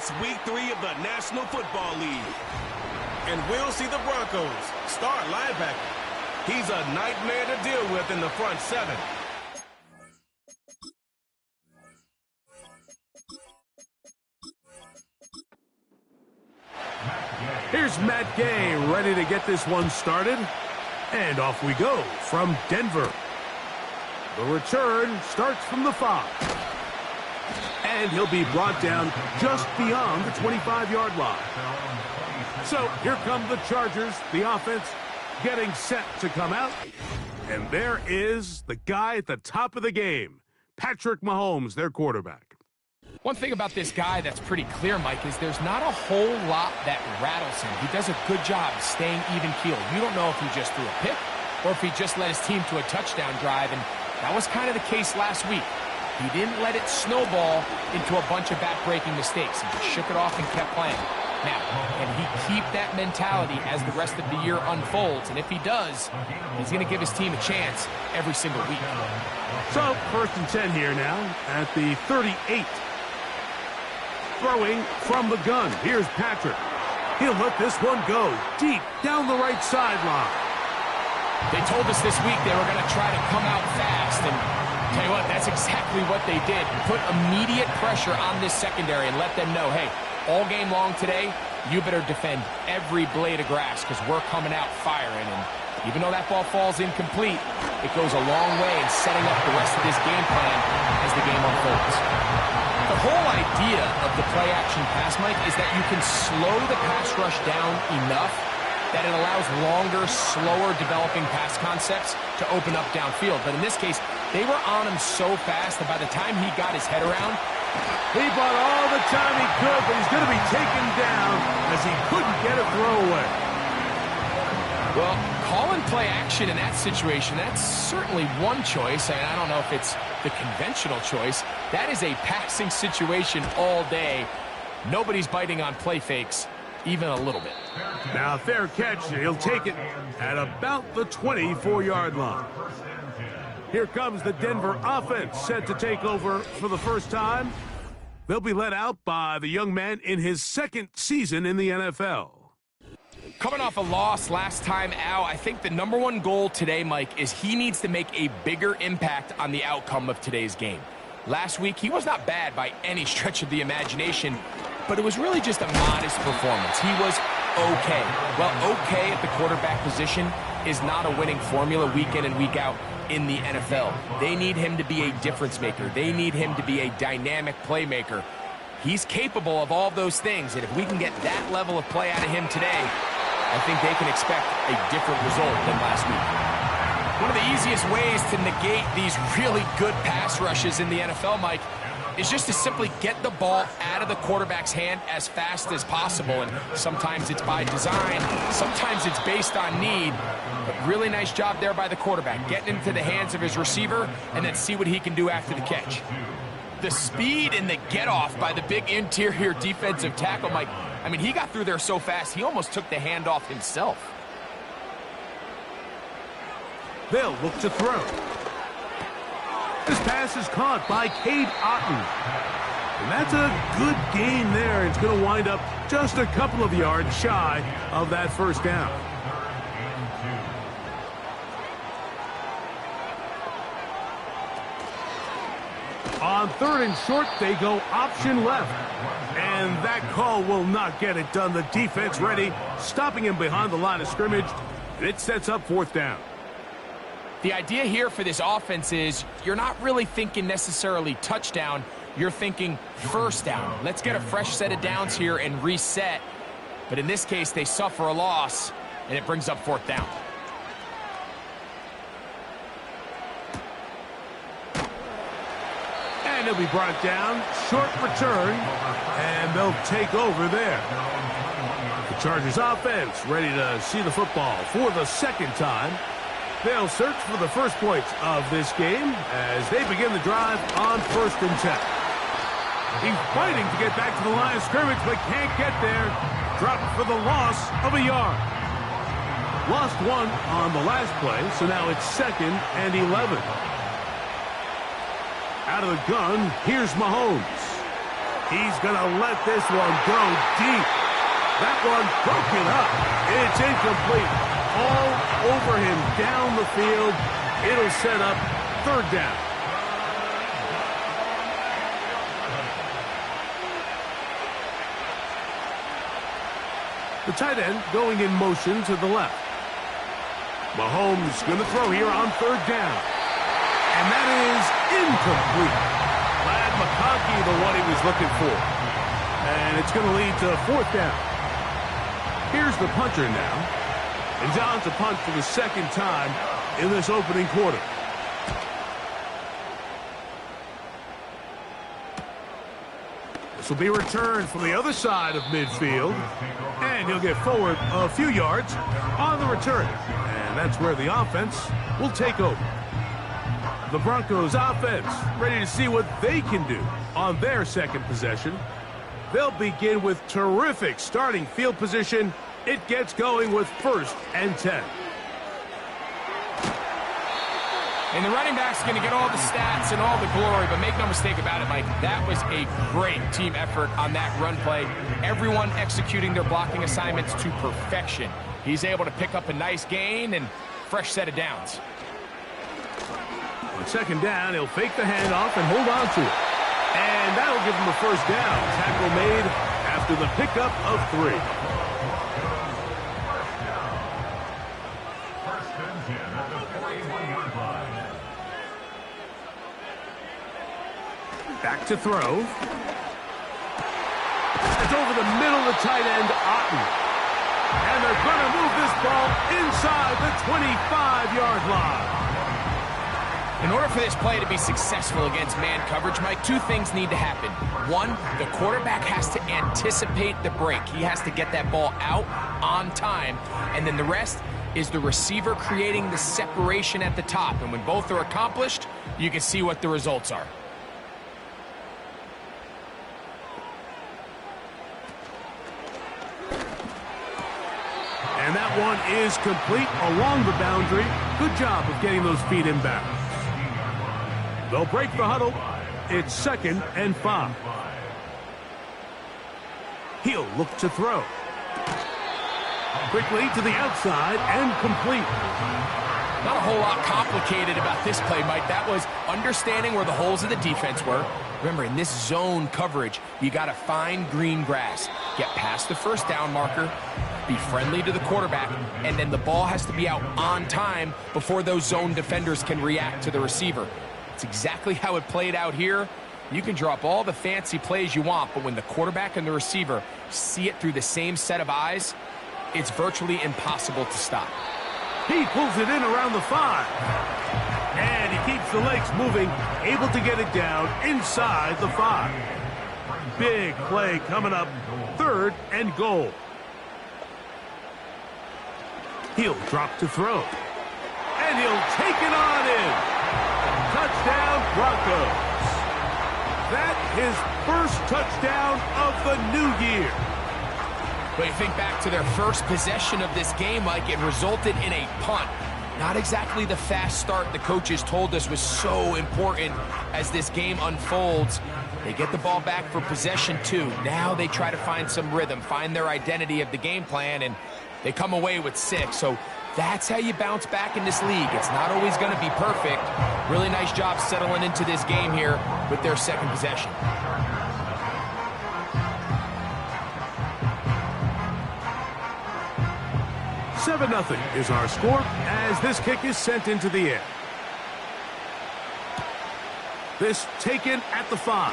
It's week 3 of the National Football League. And we'll see the Broncos start linebacker. He's a nightmare to deal with in the front 7. Here's Matt Gay ready to get this one started. And off we go from Denver. The return starts from the 5. And he'll be brought down just beyond the 25-yard line. So here come the Chargers, the offense getting set to come out. And there is the guy at the top of the game, Patrick Mahomes, their quarterback. One thing about this guy that's pretty clear, Mike, is there's not a whole lot that rattles him. He does a good job staying even-keeled. You don't know if he just threw a pick or if he just led his team to a touchdown drive, and that was kind of the case last week. He didn't let it snowball into a bunch of back-breaking mistakes. He just shook it off and kept playing. Now, can he keep that mentality as the rest of the year unfolds? And if he does, he's going to give his team a chance every single week. So, 1st and 10 here now at the 38. Throwing from the gun. Here's Patrick. He'll let this one go deep down the right sideline. They told us this week they were going to try to come out fast, and tell you what, that's exactly what they did. Put immediate pressure on this secondary and let them know, hey, all game long today, you better defend every blade of grass because we're coming out firing. And even though that ball falls incomplete, it goes a long way in setting up the rest of this game plan as the game unfolds. The whole idea of the play-action pass, Mike, is that you can slow the pass rush down enough that it allows longer, slower developing pass concepts to open up downfield. But in this case, they were on him so fast that by the time he got his head around, he bought all the time he could, but he's going to be taken down as he couldn't get a throwaway. Well, calling play action in that situation, that's certainly one choice. I mean, I don't know if it's the conventional choice. That is a passing situation all day. Nobody's biting on play fakes, even a little bit. Now, fair catch. He'll take it at about the 24-yard line. Here comes the Denver offense set to take over for the first time. They'll be led out by the young man in his 2nd season in the NFL. Coming off a loss last time out, I think the #1 goal today, Mike, is he needs to make a bigger impact on the outcome of today's game. Last week, he was not bad by any stretch of the imagination, but it was really just a modest performance. He was okay. Well, okay at the quarterback position is not a winning formula week in and week out in the NFL. They need him to be a difference maker. They need him to be a dynamic playmaker. He's capable of all those things, and if we can get that level of play out of him today, I think they can expect a different result than last week. One of the easiest ways to negate these really good pass rushes in the NFL, Mike, is just to simply get the ball out of the quarterback's hand as fast as possible. And sometimes it's by design, sometimes it's based on need. But really nice job there by the quarterback, getting into the hands of his receiver and then see what he can do after the catch. The speed and the get-off by the big interior defensive tackle, Mike, I mean, he got through there so fast, he almost took the handoff himself. They'll look to throw. This pass is caught by Cade Otton. And that's a good gain there. It's going to wind up just a couple of yards shy of that first down. On 3rd and short, they go option left. And that call will not get it done. The defense ready, stopping him behind the line of scrimmage. And it sets up 4th down. The idea here for this offense is you're not really thinking necessarily touchdown. You're thinking first down. Let's get a fresh set of downs here and reset. But in this case, they suffer a loss, and it brings up 4th down. And he'll be brought down. Short return, and they'll take over there. The Chargers offense ready to see the football for the 2nd time. They'll search for the first points of this game as they begin the drive on 1st and 10. He's fighting to get back to the line of scrimmage, but can't get there. Dropped for the loss of a yard. Lost 1 on the last play, so now it's 2nd and 11. Out of the gun, here's Mahomes. He's going to let this one go deep. That one broken up. It's incomplete. All over him down the field. It'll set up third down. The tight end going in motion to the left. Mahomes going to throw here on third down. And that is incomplete. Glad McConkey the one he was looking for. And it's going to lead to fourth down. Here's the punter now. And down to punt for the second time in this opening quarter. This will be returned from the other side of midfield. And he'll get forward a few yards on the return. And that's where the offense will take over. The Broncos offense ready to see what they can do on their second possession. They'll begin with terrific starting field position. It gets going with 1st and 10. And the running back's going to get all the stats and all the glory, but make no mistake about it, Mike, that was a great team effort on that run play. Everyone executing their blocking assignments to perfection. He's able to pick up a nice gain and fresh set of downs. On second down, he'll fake the handoff and hold on to it. And that'll give him a first down. Tackle made after the pickup of 3. Back to throw. It's over the middle of the tight end, Otten. And they're going to move this ball inside the 25-yard line. In order for this play to be successful against man coverage, Mike, 2 things need to happen. 1, the quarterback has to anticipate the break. He has to get that ball out on time. And then the rest is the receiver creating the separation at the top. And when both are accomplished, you can see what the results are. And that one is complete along the boundary. Good job of getting those feet inbound. They'll break the huddle. It's 2nd and 5. He'll look to throw. Quickly to the outside and complete. Not a whole lot complicated about this play, Mike. That was understanding where the holes of the defense were. Remember, in this zone coverage, you got to find green grass. Get past the first down marker, be friendly to the quarterback, and then the ball has to be out on time before those zone defenders can react to the receiver. It's exactly how it played out here. You can drop all the fancy plays you want, but when the quarterback and the receiver see it through the same set of eyes, it's virtually impossible to stop. He pulls it in around the 5. And he keeps the legs moving, able to get it down inside the 5. Big play coming up, 3rd and goal. He'll drop to throw. And he'll take it on in. Touchdown, Broncos. That his first touchdown of the new year. But you think back to their first possession of this game, Mike, it resulted in a punt. Not exactly the fast start the coaches told us was so important as this game unfolds. They get the ball back for possession 2. Now they try to find some rhythm, find their identity of the game plan, and they come away with 6. So that's how you bounce back in this league. It's not always going to be perfect. Really nice job settling into this game here with their second possession. Seven 0 is our score as this kick is sent into the air. This taken at the 5.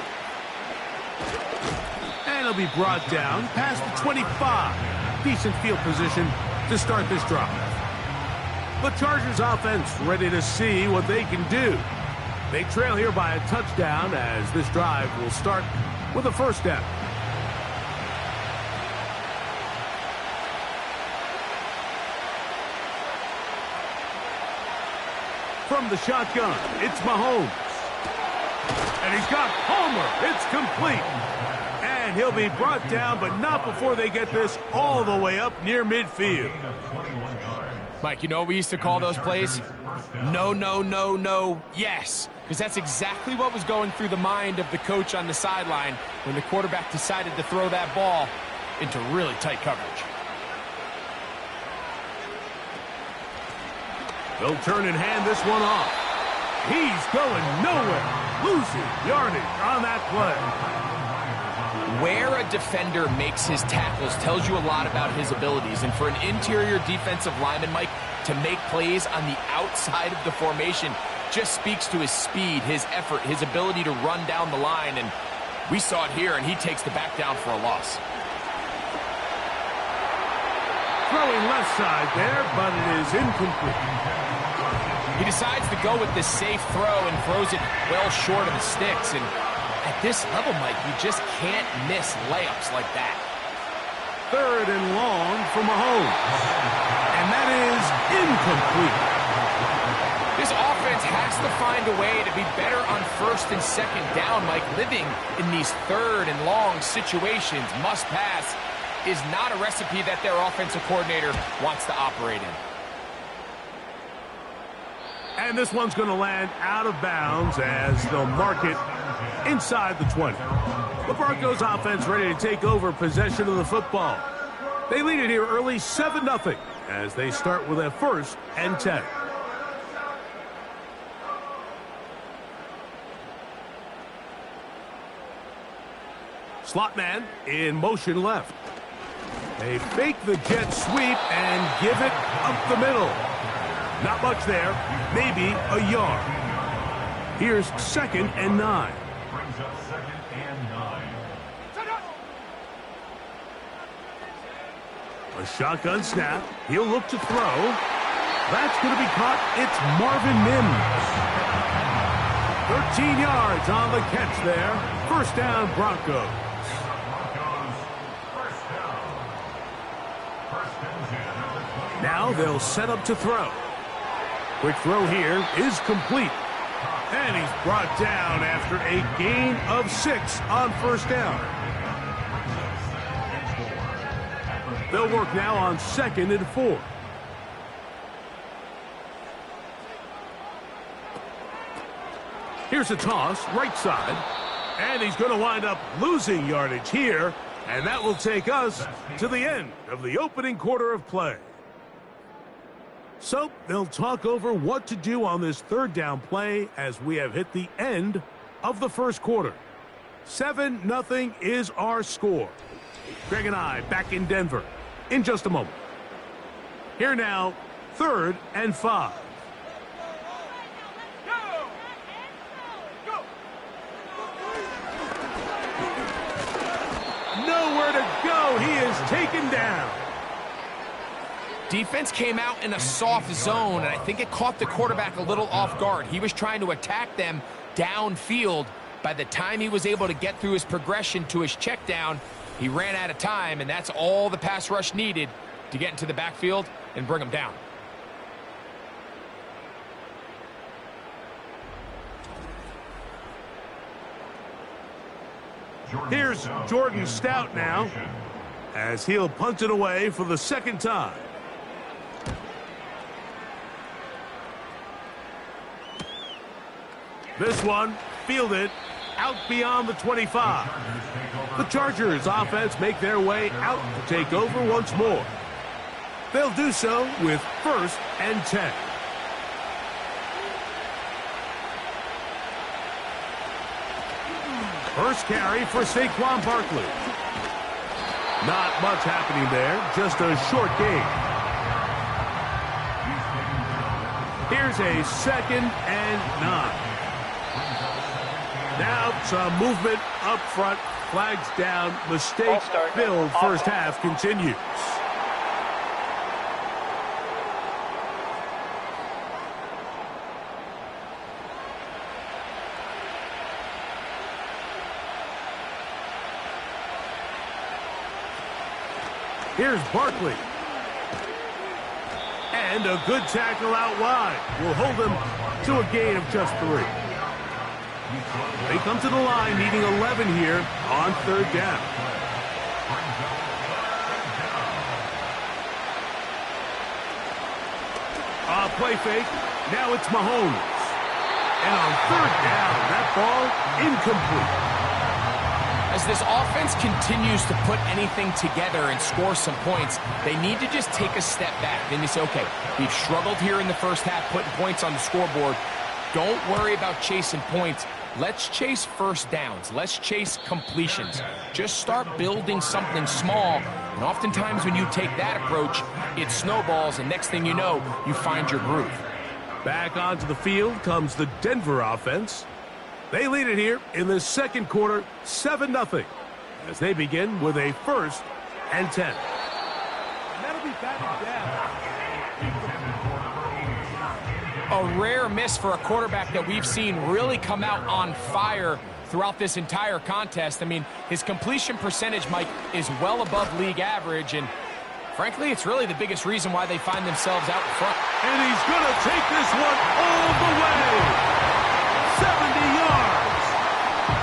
And it'll be brought down past the 25. Decent field position to start this drive. The Chargers offense ready to see what they can do. They trail here by a touchdown as this drive will start with a first down. From the shotgun, it's Mahomes. And he's got Homer. It's complete. And he'll be brought down, but not before they get this all the way up near midfield. Mike, you know what we used to call those plays? No, no, no, no, yes. Because that's exactly what was going through the mind of the coach on the sideline when the quarterback decided to throw that ball into really tight coverage. They'll turn and hand this one off. He's going nowhere. Losing yardage on that play. Where a defender makes his tackles tells you a lot about his abilities. And for an interior defensive lineman, Mike, to make plays on the outside of the formation just speaks to his speed, his effort, his ability to run down the line. And we saw it here, and he takes the back down for a loss. Throwing left side there, but it is incomplete. He decides to go with this safe throw and throws it well short of the sticks. And at this level, Mike, you just can't miss layups like that. 3rd and long for Mahomes. And that is incomplete. This offense has to find a way to be better on 1st and 2nd down, Mike. Living in these 3rd and long situations, must pass, is not a recipe that their offensive coordinator wants to operate in. And this one's going to land out of bounds as they'll mark it inside the 20. The Broncos offense ready to take over possession of the football. They lead it here early 7-0 as they start with a 1st and 10. Slot man in motion left. They fake the jet sweep and give it up the middle. Not much there, maybe a yard. Here's 2nd and 9. Brings up 2nd and 9. A shotgun snap. He'll look to throw. That's going to be caught. It's Marvin Mims. 13 yards on the catch there. 1st down, Broncos. Now they'll set up to throw. Quick throw here is complete. And he's brought down after a gain of 6 on 1st down. They'll work now on 2nd and 4. Here's a toss, right side. And he's going to wind up losing yardage here. And that will take us to the end of the opening quarter of play. So they'll talk over what to do on this 3rd down play as we have hit the end of the 1st quarter. 7-0 is our score. Greg and I back in Denver in just a moment. Here now, 3rd and 5. Nowhere to go. He is taken down. Defense came out in a soft zone, and I think it caught the quarterback a little off guard. He was trying to attack them downfield. By the time he was able to get through his progression to his check down, he ran out of time, and that's all the pass rush needed to get into the backfield and bring him down. Here's Jordan Stout now as he'll punt it away for the 2nd time. This one fielded out beyond the 25. The Chargers offense make their way out to take over once more. They'll do so with 1st and 10. First carry for Saquon Barkley. Not much happening there, just a short gain. Here's a 2nd and 9. Now some movement up front, flags down, mistake filled 1st half continues. Here's Barkley. And a good tackle out wide will hold him to a gain of just 3. They come to the line needing 11 here on 3rd down. Play fake. Now it's Mahomes. And on third down, that ball incomplete. As this offense continues to put anything together and score some points, they need to just take a step back. Then you say, okay, we've struggled here in the first half putting points on the scoreboard. Don't worry about chasing points. Let's chase first downs. Let's chase completions. Just start building something small. And oftentimes when you take that approach, it snowballs, and next thing you know, you find your groove. Back onto the field comes the Denver offense. They lead it here in the second quarter, 7-0, as they begin with a 1st and 10. And that'll be batted down. A rare miss for a quarterback that we've seen really come out on fire throughout this entire contest. I mean, his completion percentage, Mike, is well above league average, and frankly, it's really the biggest reason why they find themselves out in front. And he's going to take this one all the way. 70 yards.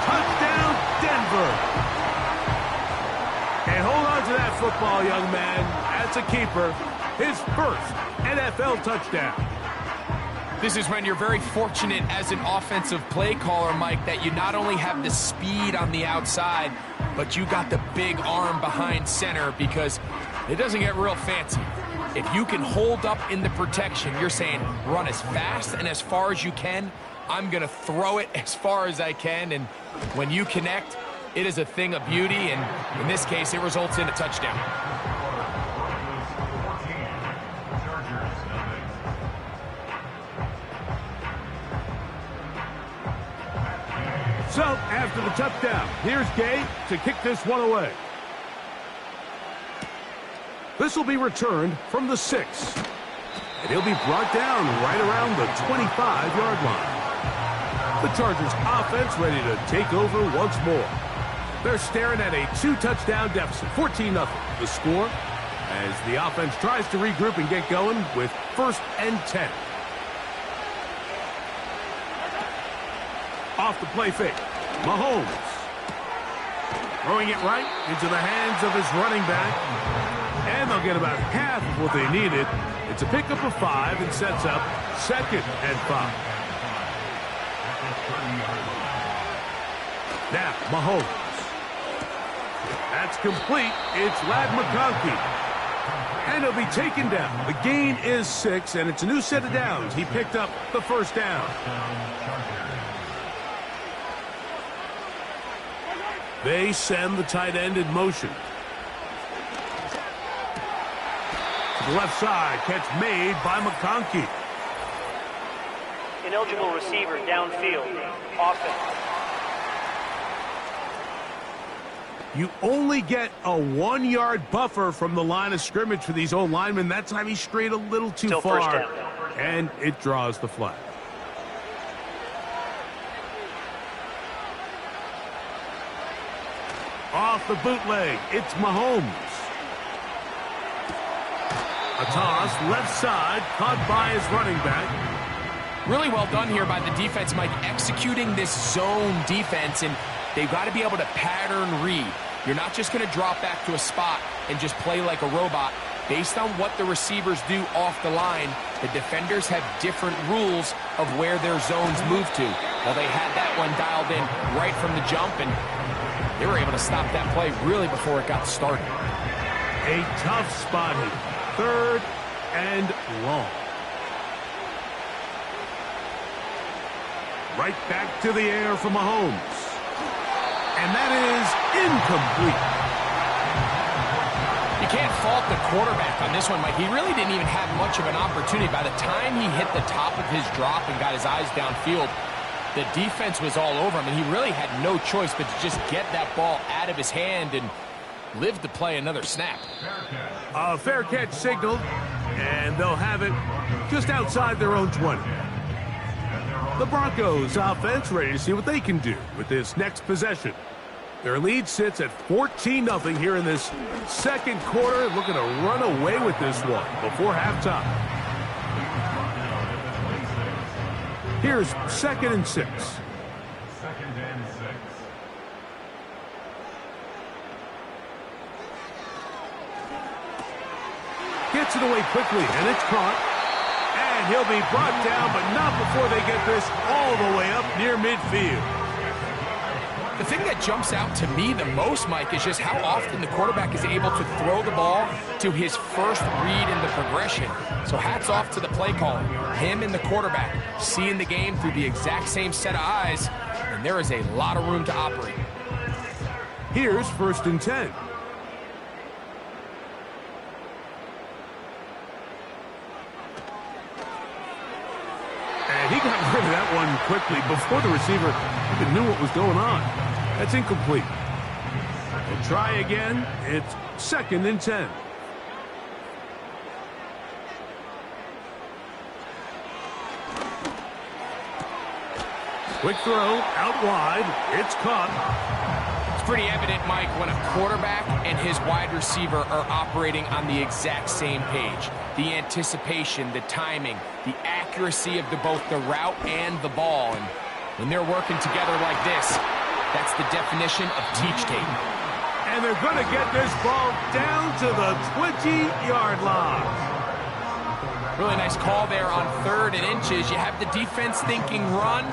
Touchdown, Denver. And hold on to that football, young man. That's a keeper. His first NFL touchdown. This is when you're very fortunate as an offensive play caller, Mike, that you not only have the speed on the outside, but you got the big arm behind center, because it doesn't get real fancy. If you can hold up in the protection, you're saying run as fast and as far as you can. I'm going to throw it as far as I can, and when you connect, it is a thing of beauty, and in this case, it results in a touchdown. So, after the touchdown, here's Gay to kick this one away. This will be returned from the 6. And he'll be brought down right around the 25-yard line. The Chargers offense ready to take over once more. They're staring at a 2-touchdown deficit, 14-0. The score as the offense tries to regroup and get going with 1st and 10. Off the play fake, Mahomes. Throwing it right into the hands of his running back. And they'll get about half of what they needed. It's a pickup of 5 and sets up 2nd and 5. Now, Mahomes. That's complete. It's Ladd McConkey. And he'll be taken down. The gain is 6, and it's a new set of downs. He picked up the 1st down. They send the tight end in motion. To the left side, catch made by McConkey. Ineligible receiver downfield. Offense. You only get a 1-yard buffer from the line of scrimmage for these old linemen. That time he strayed a little too Still far. first down. And it draws the flag. Off the bootleg, it's Mahomes. A toss, left side, caught by his running back. Really well done here by the defense, Mike, executing this zone defense, and they've got to be able to pattern read. You're not just going to drop back to a spot and just play like a robot. Based on what the receivers do off the line, the defenders have different rules of where their zones move to. Well, they had that one dialed in right from the jump, and they were able to stop that play really before it got started. A tough spot here. 3rd and long. Right back to the air for Mahomes. And that is incomplete. You can't fault the quarterback on this one, Mike. He really didn't even have much of an opportunity. By the time he hit the top of his drop and got his eyes downfield, the defense was all over him, and he really had no choice but to just get that ball out of his hand and live to play another snap. A fair catch signaled, and they'll have it just outside their own 20. The Broncos offense ready to see what they can do with this next possession. Their lead sits at 14-0 here in this second quarter, looking to run away with this one before halftime. Here's 2nd and 6. 2nd and 6. Gets it away quickly, and it's caught. And he'll be brought down, but not before they get this all the way up near midfield. The thing that jumps out to me the most, Mike, is just how often the quarterback is able to throw the ball to his first read in the progression. So hats off to the play caller. Him and the quarterback seeing the game through the exact same set of eyes, and there is a lot of room to operate. Here's 1st and 10. And he got rid of that one quickly before the receiver even knew what was going on. That's incomplete. We'll try again. It's 2nd and 10. Quick throw out wide. It's caught. It's pretty evident, Mike, when a quarterback and his wide receiver are operating on the exact same page. The anticipation, the timing, the accuracy of both the route and the ball. And when they're working together like this, that's the definition of teach tape. And they're going to get this ball down to the 20-yard line. Really nice call there on 3rd and inches. You have the defense thinking run,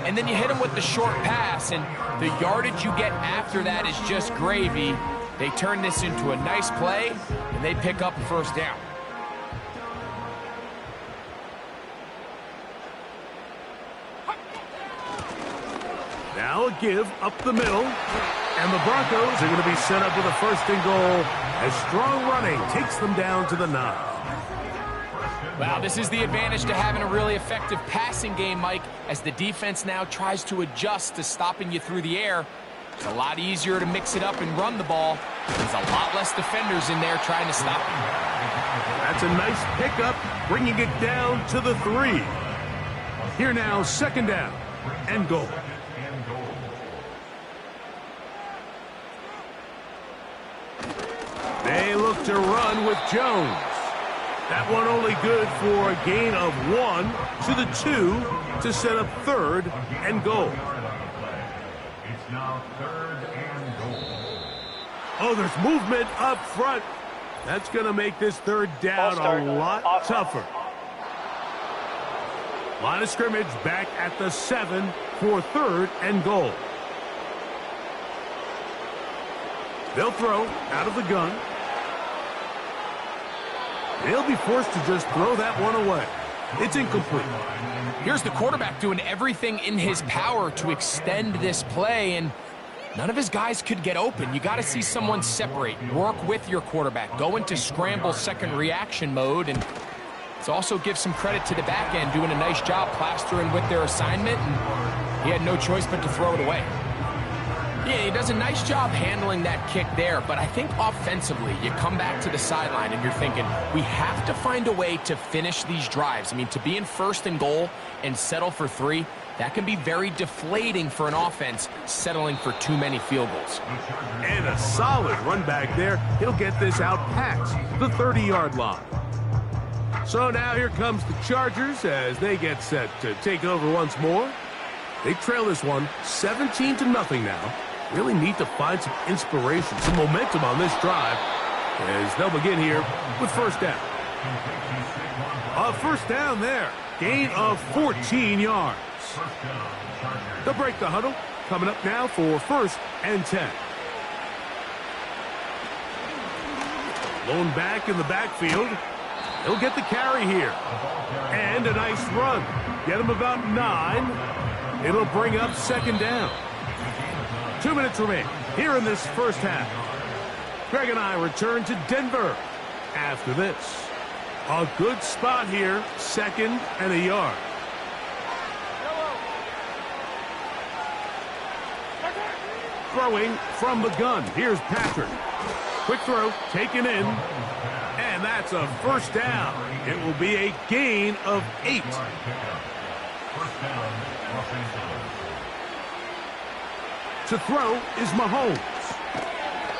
and then you hit them with the short pass, and the yardage you get after that is just gravy. They turn this into a nice play, and they pick up a 1st down. Now a give up the middle, and the Broncos are going to be set up with a 1st and goal as strong running takes them down to the 9. Well, this is the advantage to having a really effective passing game, Mike, as the defense now tries to adjust to stopping you through the air. It's a lot easier to mix it up and run the ball. There's a lot less defenders in there trying to stop you. That's a nice pickup, bringing it down to the 3. Here now, 2nd down and goal. They look to run with Jones. That one only good for a gain of 1 to the 2 to set up 3rd and goal. It's now 3rd and goal. Oh, there's movement up front. That's going to make this 3rd down a lot tougher. Line of scrimmage back at the 7 for 3rd and goal. They'll throw out of the gun. They'll be forced to just throw that one away. It's incomplete. Here's the quarterback doing everything in his power to extend this play, and none of his guys could get open. You got to see someone separate, work with your quarterback, go into scramble second reaction mode, and it also gives some credit to the back end doing a nice job plastering with their assignment, and he had no choice but to throw it away. Yeah, he does a nice job handling that kick there, but I think offensively, you come back to the sideline and you're thinking, we have to find a way to finish these drives. I mean, to be in 1st and goal and settle for 3, that can be very deflating for an offense settling for too many field goals. And a solid run back there. He'll get this out past the 30-yard line. So now here comes the Chargers as they get set to take over once more. They trail this one 17-0 now. Really need to find some inspiration, some momentum on this drive as they'll begin here with 1st down. A 1st down there. Gain of 14 yards. They'll break the huddle. Coming up now for 1st and 10. Lone back in the backfield. He'll get the carry here. And a nice run. Get him about 9. It'll bring up 2nd down. 2 minutes remain here in this 1st half. Greg and I return to Denver after this. A good spot here, 2nd and a yard. Throwing from the gun. Here's Patrick. Quick throw, taken in. And that's a 1st down. It will be a gain of 8. 1st down, Los Angeles. To throw is Mahomes.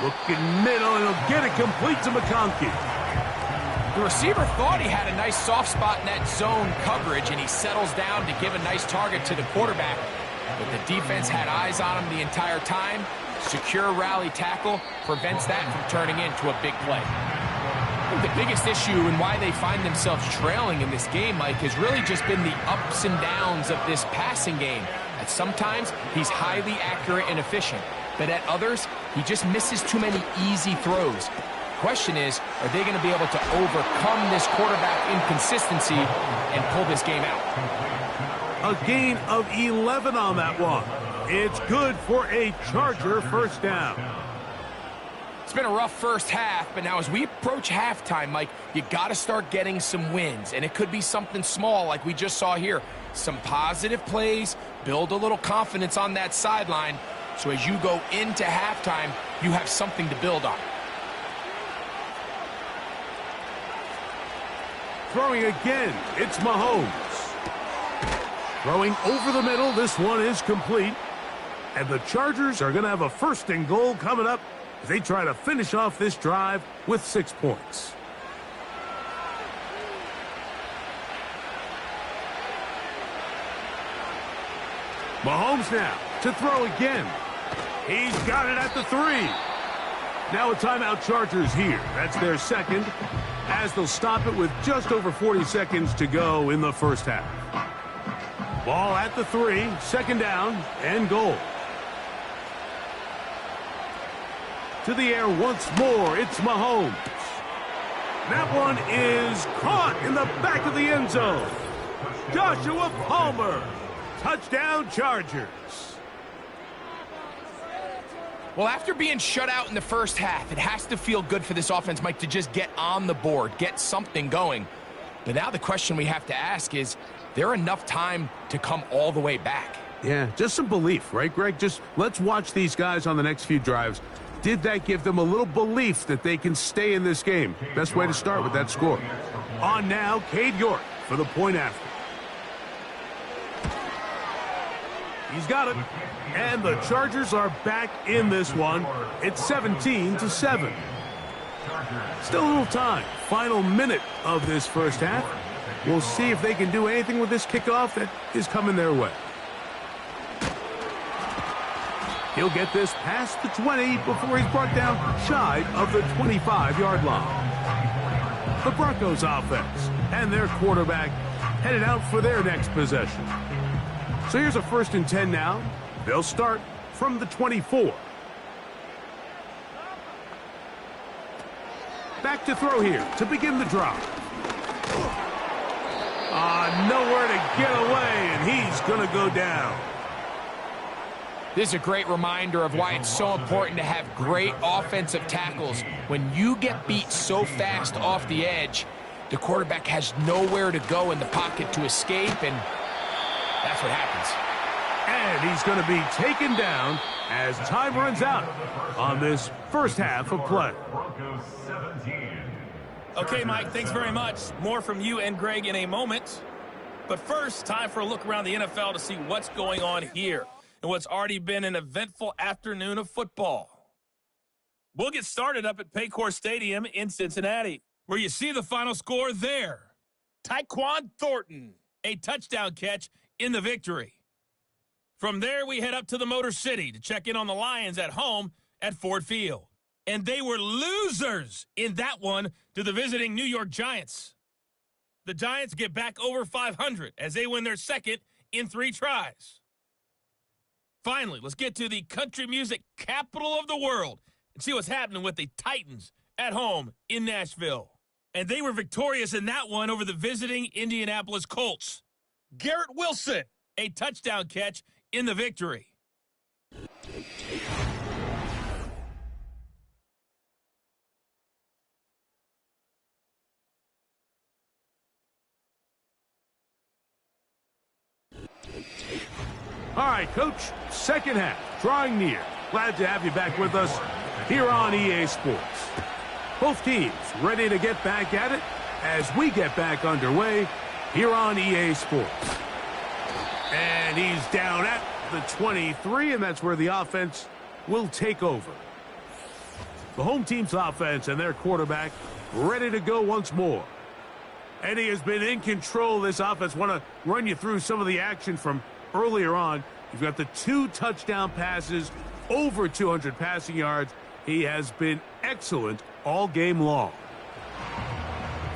Looking middle, and he'll get it complete to McConkey. The receiver thought he had a nice soft spot in that zone coverage, and he settles down to give a nice target to the quarterback. But the defense had eyes on him the entire time. Secure rally tackle prevents that from turning into a big play. I think the biggest issue and why they find themselves trailing in this game, Mike, has really just been the ups and downs of this passing game. At sometimes, he's highly accurate and efficient, but at others, he just misses too many easy throws. The question is, are they going to be able to overcome this quarterback inconsistency and pull this game out? A gain of 11 on that one. It's good for a Charger first down. It's been a rough first half, but now as we approach halftime, Mike, you got to start getting some wins, and it could be something small like we just saw here. Some positive plays, build a little confidence on that sideline, so as you go into halftime, you have something to build on. Throwing again, it's Mahomes. Throwing over the middle, this one is complete. And the Chargers are going to have a first and goal coming up as they try to finish off this drive with 6 points. Mahomes now to throw again. He's got it at the 3. Now a timeout Chargers here. That's their second, as they'll stop it with just over 40 seconds to go in the first half. Ball at the 3, second down and goal. To the air once more, it's Mahomes. That one is caught in the back of the end zone. Joshua Palmer. Touchdown Chargers. Well, after being shut out in the first half, it has to feel good for this offense, Mike, to just get on the board, get something going. But now the question we have to ask is there enough time to come all the way back? Yeah, just some belief, right, Greg? Just let's watch these guys on the next few drives. Did that give them a little belief that they can stay in this game? Best way to start with that score. On now, Cade York for the point after. He's got it. And the Chargers are back in this one. It's 17-7. Still a little time. Final minute of this first half. We'll see if they can do anything with this kickoff that is coming their way. He'll get this past the 20 before he's brought down shy of the 25-yard line. The Broncos offense and their quarterback headed out for their next possession. So here's a 1st and 10 now. They'll start from the 24. Back to throw here to begin the drive. Nowhere to get away, and he's going to go down. This is a great reminder of why it's so important to have great offensive tackles. When you get beat so fast off the edge, the quarterback has nowhere to go in the pocket to escape, and that's what happens. And he's going to be taken down as time runs out on this first half of play. Okay, Mike, thanks very much. More from you and Greg in a moment. But first, time for a look around the NFL to see what's going on here and what's already been an eventful afternoon of football. We'll get started up at Paycor Stadium in Cincinnati, where you see the final score there. Tyquan Thornton, a touchdown catch in the victory. From there, we head up to the Motor City to check in on the Lions at home at Ford Field. And they were losers in that one to the visiting New York Giants. The Giants get back over 500 as they win their second in 3 tries. Finally, let's get to the country music capital of the world and see what's happening with the Titans at home in Nashville. And they were victorious in that one over the visiting Indianapolis Colts. Garrett Wilson, a touchdown catch in the victory. All right, Coach, second half, drawing near. Glad to have you back with us here on EA Sports. Both teams ready to get back at it as we get back underway here on EA Sports. And he's down at the 23, and that's where the offense will take over. The home team's offense and their quarterback ready to go once more. And he has been in control of this offense. Want to run you through some of the action from earlier on. You've got the 2 touchdown passes, over 200 passing yards. He has been excellent all game long.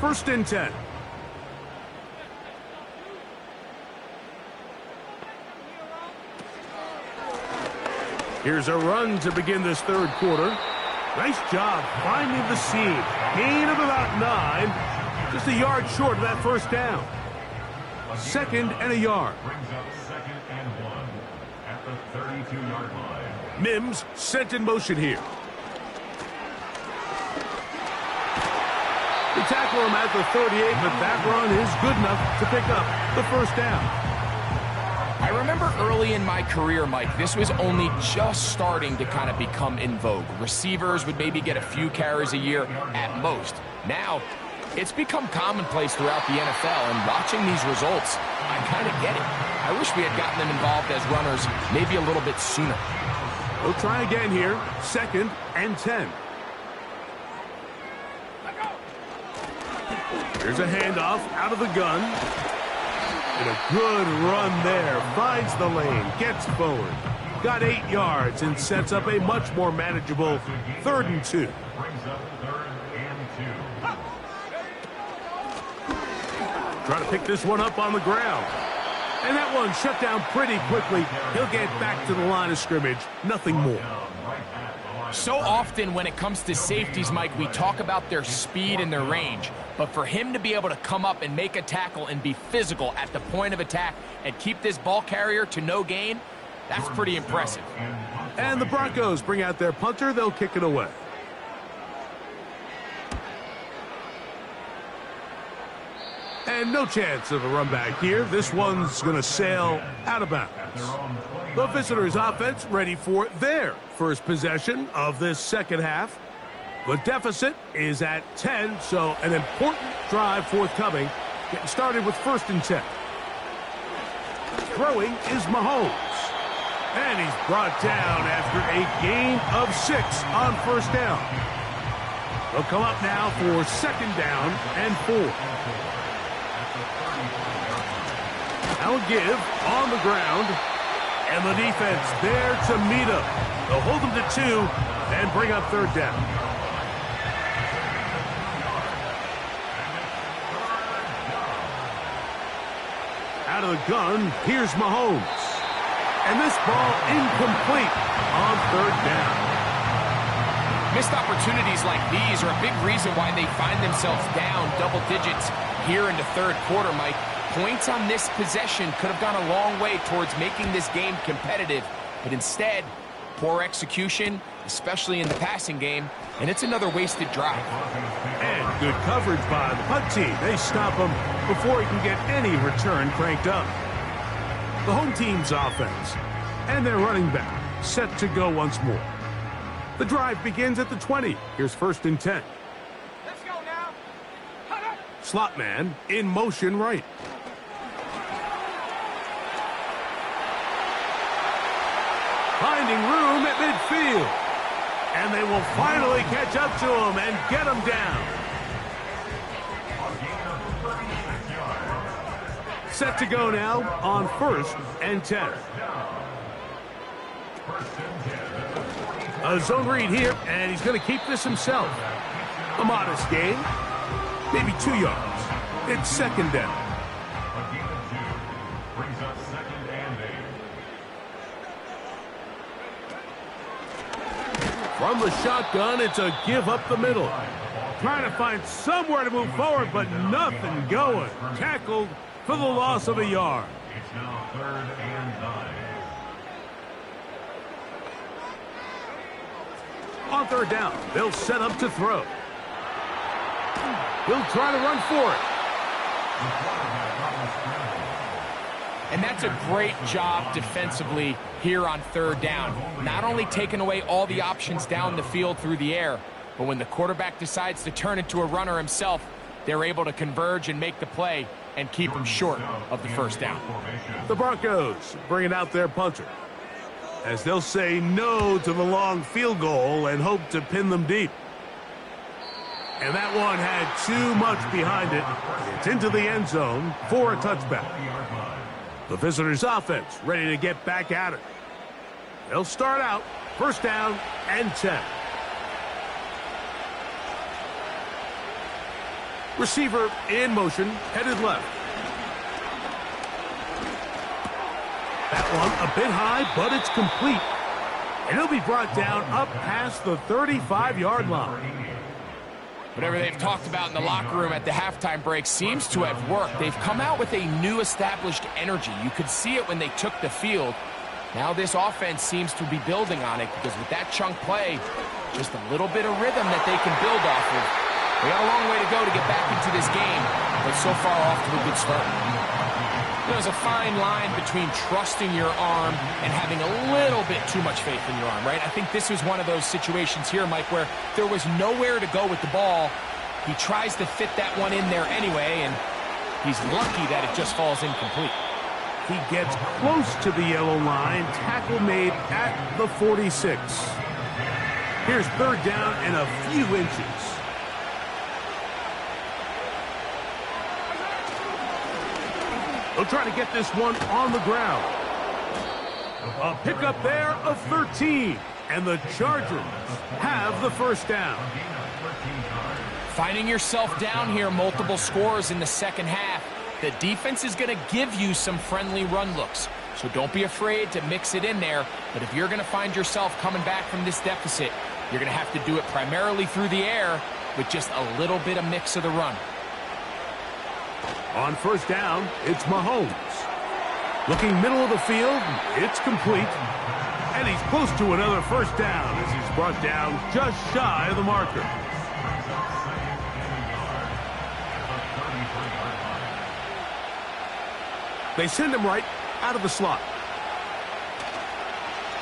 First and 10. Here's a run to begin this third quarter. Nice job finding the seam. Gain of about 9. Just a yard short of that first down. Second and a yard. Brings up second and 1 at the 32-yard line. Mims sent in motion here. They tackle him at the 38, but that run is good enough to pick up the first down. I remember early in my career, Mike, this was only just starting to kind of become in vogue. Receivers would maybe get a few carries a year at most. Now, it's become commonplace throughout the NFL, and watching these results, I kind of get it. I wish we had gotten them involved as runners maybe a little bit sooner. We'll try again here. Second and 10. Here's a handoff out of the gun. And a good run there. Finds the lane. Gets forward. Got 8 yards and sets up a much more manageable 3rd and 2. Brings up 3rd and 2. Trying to pick this one up on the ground. And that one shut down pretty quickly. He'll get back to the line of scrimmage. Nothing more. So often when it comes to safeties, Mike, we talk about their speed and their range. But for him to be able to come up and make a tackle and be physical at the point of attack and keep this ball carrier to no gain, that's pretty impressive. And the Broncos bring out their punter. They'll kick it away. And no chance of a run back here. This one's going to sail out of bounds. The visitors' offense ready for their first possession of this second half. The deficit is at 10, so an important drive forthcoming. Getting started with 1st and 10. Throwing is Mahomes. And he's brought down after a gain of 6 on 1st down. They'll come up now for 2nd down and 4. Now a give on the ground. And the defense there to meet him. They'll hold him to 2 and bring up 3rd down. Out of the gun, here's Mahomes. And this ball incomplete on 3rd down. Missed opportunities like these are a big reason why they find themselves down double digits here in the 3rd quarter, Mike. Points on this possession could have gone a long way towards making this game competitive, but instead, poor execution, especially in the passing game, and it's another wasted drive. And good coverage by the punt team. They stop him before he can get any return cranked up. The home team's offense and their running back set to go once more. The drive begins at the 20. Here's 1st and 10. Let's go now. Slot man in motion right. Finding room at midfield. And they will finally catch up to him and get him down. Set to go now on 1st and 10. A zone read here, and he's going to keep this himself. A modest gain, maybe 2 yards. It's 2nd down. Brings up 2nd and 8. From the shotgun, it's a give up the middle. Trying to find somewhere to move forward, but nothing going. Tackled for the loss of a yard. It's now 3rd and 9. On 3rd down, they'll set up to throw. He'll try to run for it. And that's a great job defensively here on 3rd down. Not only taking away all the options down the field through the air, but when the quarterback decides to turn into a runner himself, they're able to converge and make the play and keep him short of the 1st down. The Broncos bringing out their punter, as they'll say no to the long field goal and hope to pin them deep. And that one had too much behind it. It's into the end zone for a touchback. The visitors' offense ready to get back at it. They'll start out 1st down and 10. Receiver in motion, headed left. That one a bit high, but it's complete. And he'll be brought down up past the 35-yard line. Whatever they've talked about in the locker room at the halftime break seems to have worked. They've come out with a new established energy. You could see it when they took the field. Now this offense seems to be building on it because with that chunk play, just a little bit of rhythm that they can build off of. They got a long way to go to get back into this game, but so far off to a good start. There's a fine line between trusting your arm and having a little bit too much faith in your arm, right? I think this was one of those situations here, Mike, where there was nowhere to go with the ball. He tries to fit that one in there anyway, and he's lucky that it just falls incomplete. He gets close to the yellow line. Tackle made at the 46. Here's third down and a few inches. They'll try to get this one on the ground. A pickup there of 13. And the Chargers have the first down. Finding yourself down here, multiple scores in the second half. The defense is going to give you some friendly run looks. So don't be afraid to mix it in there. But if you're going to find yourself coming back from this deficit, you're going to have to do it primarily through the air with just a little bit of mix of the run. On first down, it's Mahomes. Looking middle of the field, it's complete. And he's close to another first down as he's brought down just shy of the marker. They send him right out of the slot.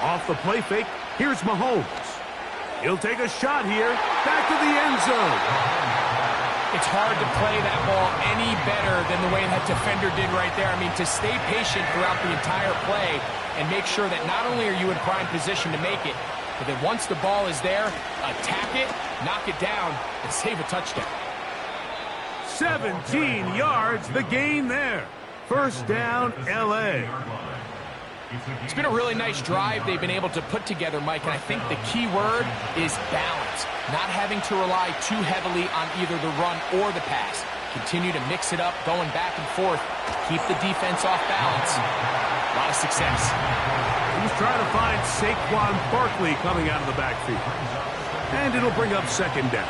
Off the play fake, here's Mahomes. He'll take a shot here, back to the end zone. It's hard to play that ball any better than the way that defender did right there. I mean, to stay patient throughout the entire play and make sure that not only are you in prime position to make it, but then once the ball is there, attack it, knock it down, and save a touchdown. 17 yards, the gain there. First down, L.A. It's been a really nice drive they've been able to put together, Mike, and I think the key word is balance. Not having to rely too heavily on either the run or the pass. Continue to mix it up, going back and forth. Keep the defense off balance. A lot of success. He's trying to find Saquon Barkley coming out of the backfield. And it'll bring up second down.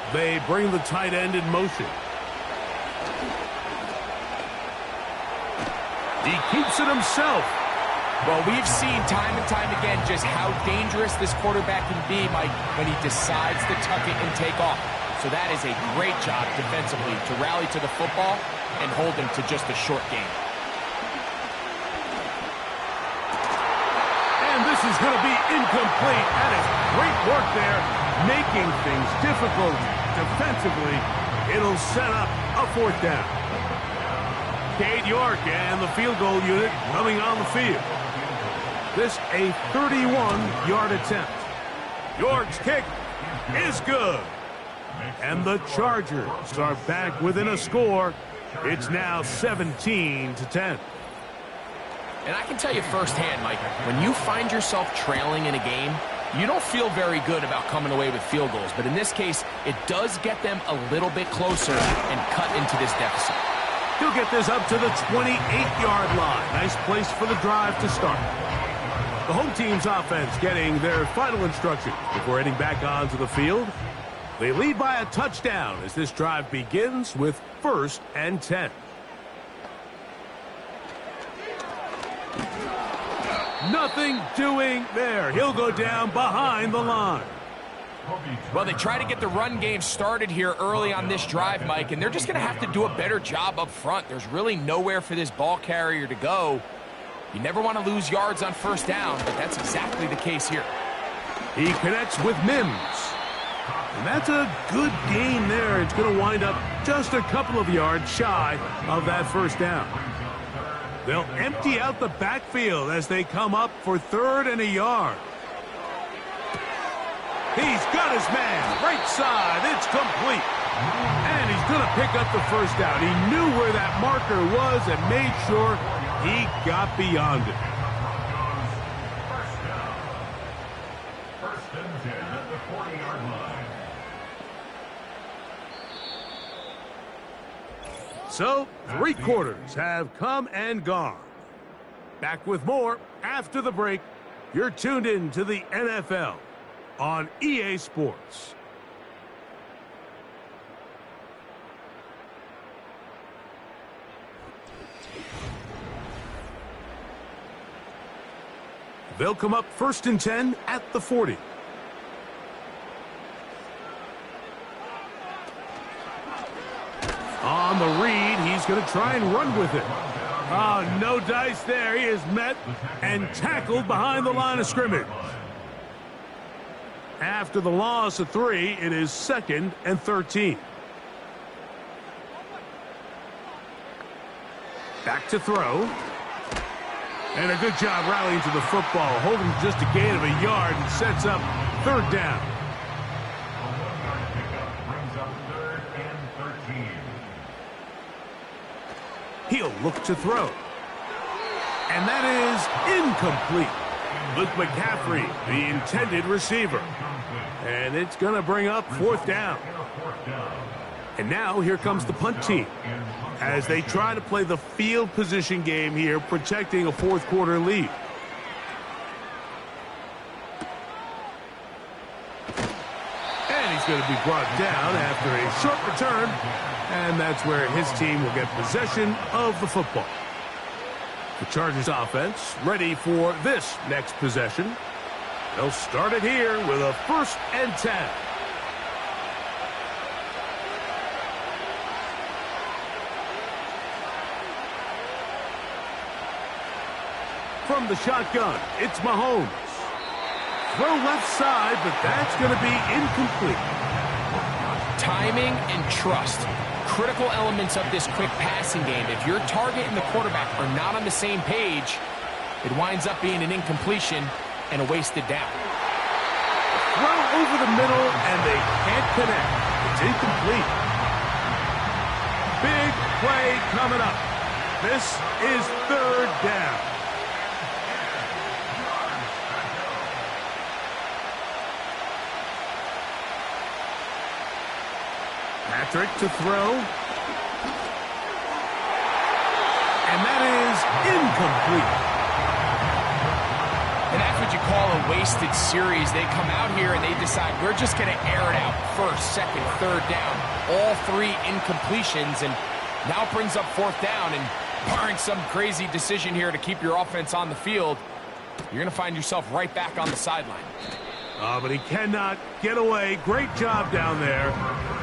They bring the tight end in motion. He keeps it himself. Well, we've seen time and time again just how dangerous this quarterback can be, Mike, when he decides to tuck it and take off. So that is a great job defensively to rally to the football and hold him to just a short game. And this is going to be incomplete. That is great work there, making things difficult defensively. It'll set up a fourth down. Cade York and the field goal unit coming on the field. This a 31-yard attempt. York's kick is good. And the Chargers are back within a score. It's now 17-10. And I can tell you firsthand, Mike, when you find yourself trailing in a game, you don't feel very good about coming away with field goals. But in this case, it does get them a little bit closer and cut into this deficit. He'll get this up to the 28-yard line. Nice place for the drive to start. The home team's offense getting their final instructions before heading back onto the field. They lead by a touchdown as this drive begins with 1st and 10. Nothing doing there. He'll go down behind the line. Well, they try to get the run game started here early on this drive, Mike, and they're just going to have to do a better job up front. There's really nowhere for this ball carrier to go. You never want to lose yards on first down, but that's exactly the case here. He connects with Mims. And that's a good gain there. It's going to wind up just a couple of yards shy of that first down. They'll empty out the backfield as they come up for 3rd and a yard. He's got his man. Right side. It's complete. And he's going to pick up the first down. He knew where that marker was and made sure he got beyond it. 20-yard line. So, 3 quarters have come and gone. Back with more after the break. You're tuned in to the NFL on EA Sports. They'll come up 1st and 10 at the 40. On the read, he's going to try and run with it. Oh, no dice there. He is met and tackled behind the line of scrimmage. After the loss of 3, it is 2nd and 13. Back to throw. And a good job rallying to the football, holding just a gain of a yard and sets up 3rd down. A 1-yard pickup brings up 3rd and 13. He'll look to throw. And that is incomplete. Luke McCaffrey, the intended receiver. And it's going to bring up 4th down. And now here comes the punt team as they try to play the field position game here, protecting a 4th quarter lead. And he's going to be brought down after a short return. And that's where his team will get possession of the football. The Chargers offense ready for this next possession. They'll start it here with a 1st and 10. From the shotgun, it's Mahomes. Throw left side, but that's going to be incomplete. Timing and trust, critical elements of this quick passing game. If your target and the quarterback are not on the same page, it winds up being an incompletion and a wasted down. Throw over the middle, and they can't connect. It's incomplete. Big play coming up. This is 3rd down. Patrick to throw. And that is incomplete. And that's what you call a wasted series. They come out here and they decide we're just going to air it out 1st, 2nd, 3rd down. All 3 incompletions, and now it brings up 4th down. And barring some crazy decision here to keep your offense on the field, you're going to find yourself right back on the sideline. But he cannot get away. Great job down there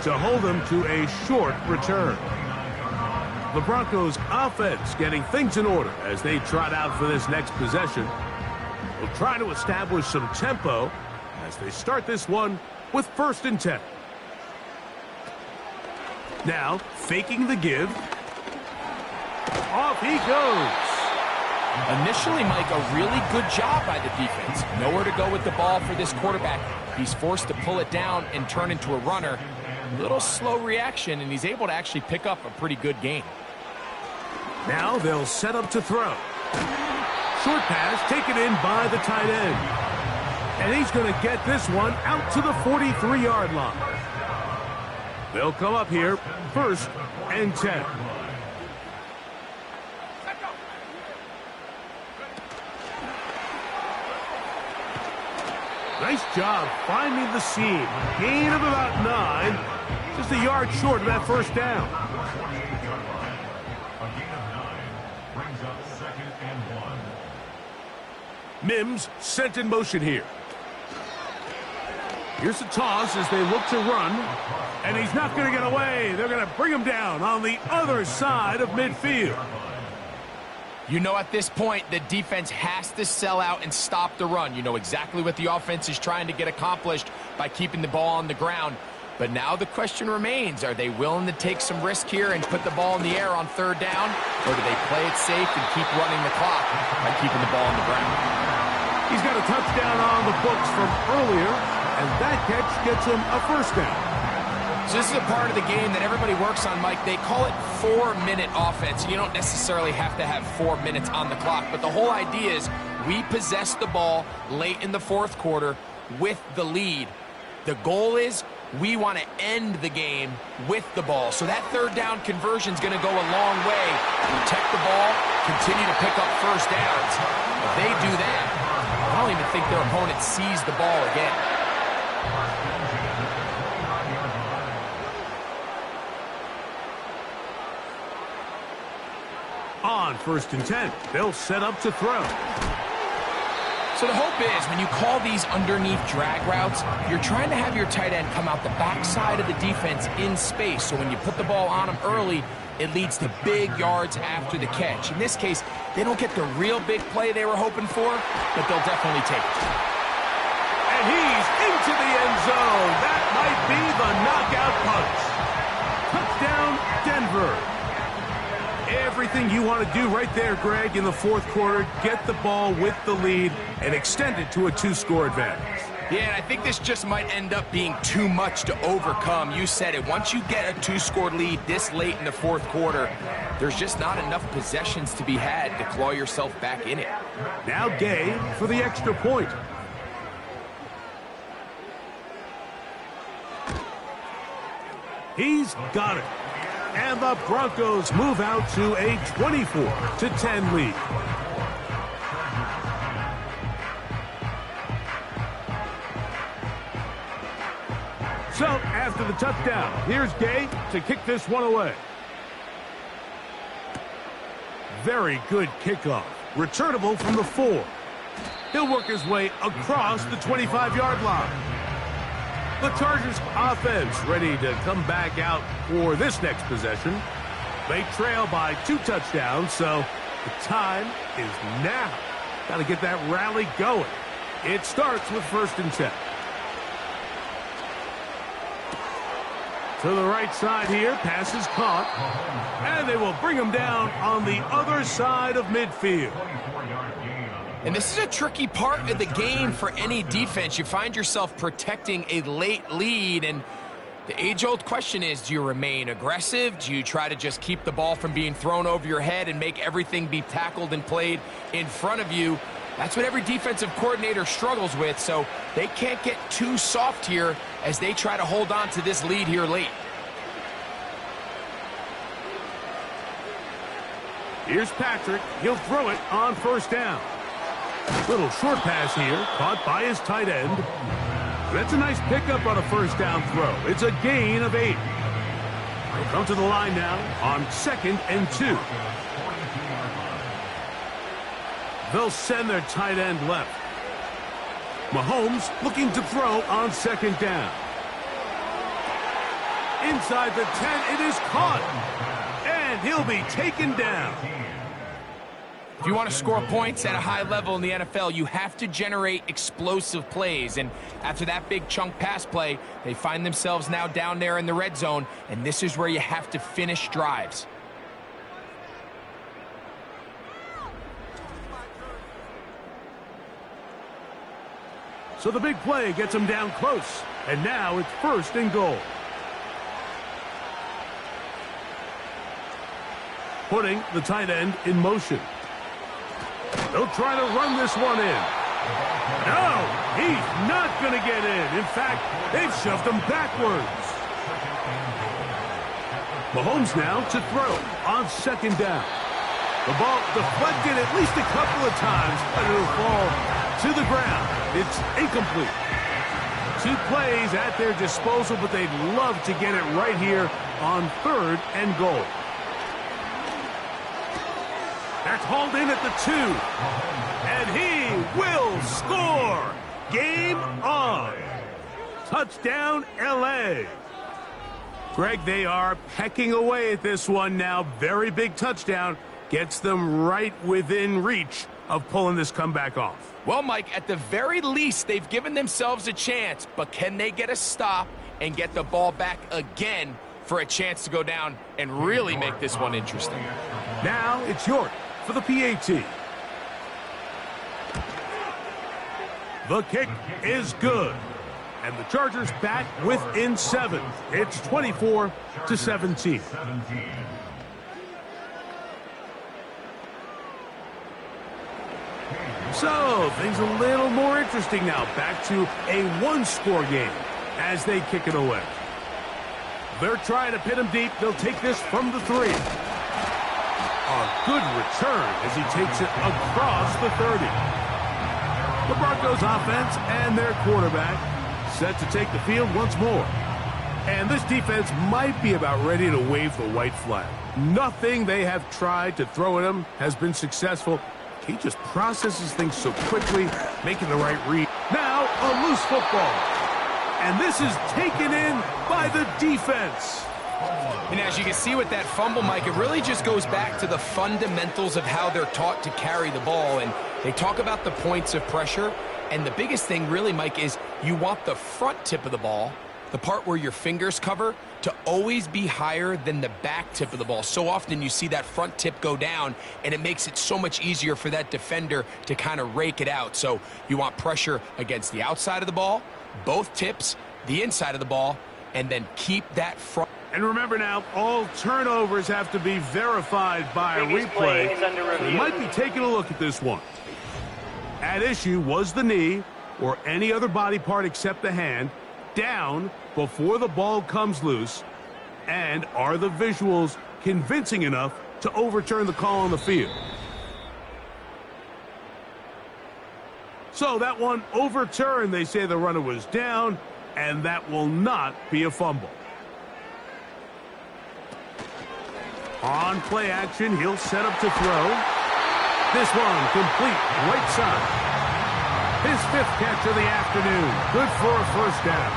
to hold him to a short return. The Broncos offense getting things in order as they trot out for this next possession. They'll try to establish some tempo as they start this one with 1st and 10. Now, faking the give. Off he goes. Initially, Mike, a really good job by the defense. Nowhere to go with the ball for this quarterback. He's forced to pull it down and turn into a runner. A little slow reaction, and he's able to actually pick up a pretty good gain. Now they'll set up to throw. Short pass taken in by the tight end. And he's going to get this one out to the 43-yard line. They'll come up here 1st and 10. Nice job finding the seam. Gain of about 9. Just a yard short of that 1st down. A gain of 9 brings up 2nd and 1. Mims sent in motion here. Here's the toss as they look to run. And he's not going to get away. They're going to bring him down on the other side of midfield. You know, at this point, the defense has to sell out and stop the run. You know exactly what the offense is trying to get accomplished by keeping the ball on the ground. But now the question remains, are they willing to take some risk here and put the ball in the air on 3rd down? Or do they play it safe and keep running the clock by keeping the ball on the ground? He's got a touchdown on the books from earlier, and that catch gets him a 1st down. So this is a part of the game that everybody works on, Mike. They call it 4-minute offense. You don't necessarily have to have 4 minutes on the clock, but the whole idea is we possess the ball late in the 4th quarter with the lead. The goal is we want to end the game with the ball. So that third down conversion is going to go a long way. Protect the ball, continue to pick up first downs. If they do that, I don't even think their opponent sees the ball again. On 1st and 10, they'll set up to throw. So the hope is when you call these underneath drag routes, you're trying to have your tight end come out the backside of the defense in space. So when you put the ball on him early, it leads to big yards after the catch. In this case, they don't get the real big play they were hoping for, but they'll definitely take it. And he's into the end zone. That might be the knockout punch. Touchdown, Denver. Everything you want to do right there, Greg, in the fourth quarter. Get the ball with the lead and extend it to a 2-score advantage. Yeah, and I think this just might end up being too much to overcome. You said it. Once you get a 2-score lead this late in the fourth quarter, there's just not enough possessions to be had to claw yourself back in it. Now Gay for the extra point. He's got it. And the Broncos move out to a 24-10 lead. So, after the touchdown, here's Gay to kick this one away. Very good kickoff. Returnable from the 4. He'll work his way across the 25-yard line. The Chargers offense ready to come back out for this next possession. They trail by 2 touchdowns, so the time is now. Got to get that rally going. It starts with 1st and 10. To the right side here, pass is caught. And they will bring him down on the other side of midfield. And this is a tricky part of the game for any defense. You find yourself protecting a late lead, and the age-old question is, do you remain aggressive? Do you try to just keep the ball from being thrown over your head and make everything be tackled and played in front of you? That's what every defensive coordinator struggles with, so they can't get too soft here as they try to hold on to this lead here late. Here's Patrick. He'll throw it on 1st down. Little short pass here, caught by his tight end. That's a nice pickup on a 1st down throw. It's a gain of 8. They'll come to the line now on 2nd and 2. They'll send their tight end left. Mahomes looking to throw on 2nd down. Inside the 10, it is caught. And he'll be taken down. If you want to score points at a high level in the NFL, you have to generate explosive plays. And after that big chunk pass play, they find themselves now down there in the red zone, and this is where you have to finish drives. So the big play gets him down close, and now it's 1st and goal. Putting the tight end in motion. They'll try to run this one in. No, he's not going to get in. In fact, they've shoved him backwards. Mahomes now to throw on 2nd down. The ball deflected at least a couple of times, but it'll fall to the ground. It's incomplete. 2 plays at their disposal, but they'd love to get it right here on 3rd and goal. That's hauled in at the 2. And he will score. Game on. Touchdown, LA. Greg, they are pecking away at this one now. Very big touchdown. Gets them right within reach of pulling this comeback off. Well, Mike, at the very least, they've given themselves a chance, but can they get a stop and get the ball back again for a chance to go down and really make this one interesting? Now it's York for the PAT. The kick is good. And the Chargers back within 7. It's 24-17. So, things a little more interesting now. Back to a 1-score game. as they kick it away. They're trying to pin him deep. They'll take this from the 3. A good return as he takes it across the 30. The Broncos offense and their quarterback set to take the field once more. And this defense might be about ready to wave the white flag. Nothing they have tried to throw at him has been successful. He just processes things so quickly, making the right read. Now, a loose football. And this is taken in by the defense. And as you can see with that fumble, Mike, it really just goes back to the fundamentals of how they're taught to carry the ball. And they talk about the points of pressure. And the biggest thing really, Mike, is you want the front tip of the ball, the part where your fingers cover, to always be higher than the back tip of the ball. So often you see that front tip go down, and it makes it so much easier for that defender to kind of rake it out. So you want pressure against the outside of the ball, both tips, the inside of the ball, and then keep that front. And remember now, all turnovers have to be verified by a replay. So they might be taking a look at this one. At issue was the knee, or any other body part except the hand, down before the ball comes loose. And are the visuals convincing enough to overturn the call on the field? So that one overturned. They say the runner was down, and that will not be a fumble. On play action, he'll set up to throw. This one complete, right side. His 5th catch of the afternoon. Good for a first down.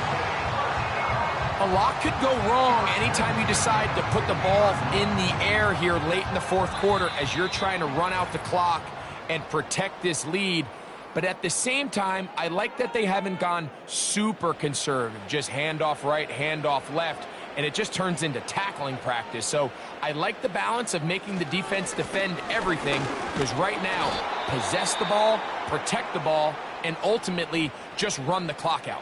A lot could go wrong anytime you decide to put the ball in the air here late in the 4th quarter as you're trying to run out the clock and protect this lead. But at the same time, I like that they haven't gone super conservative, just handoff right, handoff left, and it just turns into tackling practice. So I like the balance of making the defense defend everything, because right now, possess the ball, protect the ball, and ultimately just run the clock out.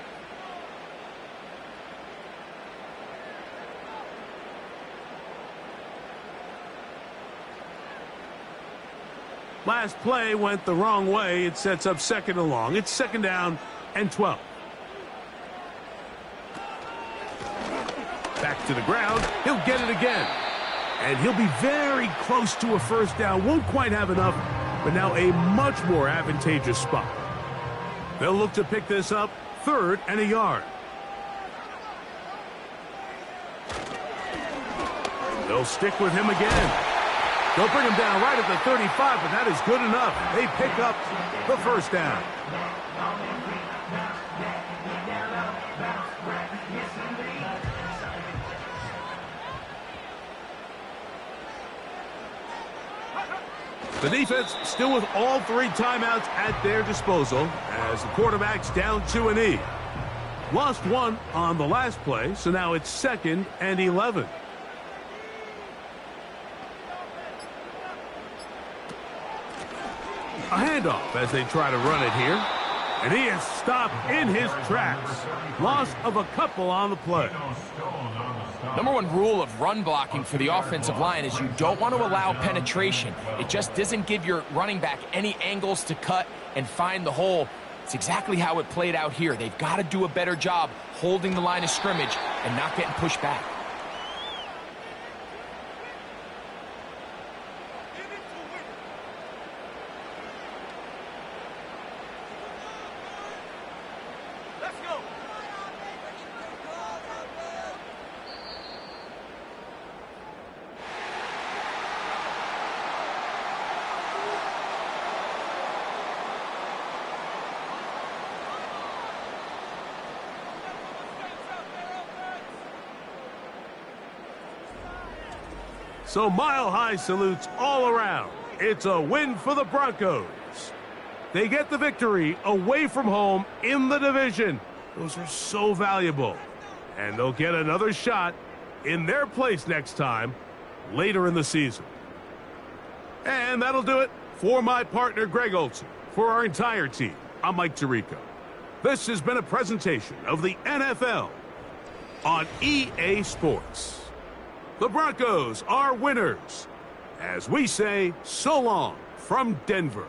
Last play went the wrong way. It sets up 2nd and long. It's 2nd down and 12. Back to the ground. He'll get it again. And he'll be very close to a first down. Won't quite have enough, but now a much more advantageous spot. They'll look to pick this up 3rd and a yard. They'll stick with him again. They'll bring him down right at the 35, but that is good enough. They pick up the first down. The defense still with all 3 timeouts at their disposal as the quarterback's down to an E. Lost 1 on the last play, so now it's 2nd and 11. A handoff as they try to run it here. And he is stopped in his tracks. Loss of a couple on the play. Number 1 rule of run blocking for the offensive line is you don't want to allow penetration. It just doesn't give your running back any angles to cut and find the hole. It's exactly how it played out here. They've got to do a better job holding the line of scrimmage and not getting pushed back. So mile-high salutes all around. It's a win for the Broncos. They get the victory away from home in the division. Those are so valuable. And they'll get another shot in their place next time, later in the season. And that'll do it for my partner, Greg Olson. For our entire team, I'm Mike Tirico. This has been a presentation of the NFL on EA Sports. The Broncos are winners, as we say so long from Denver.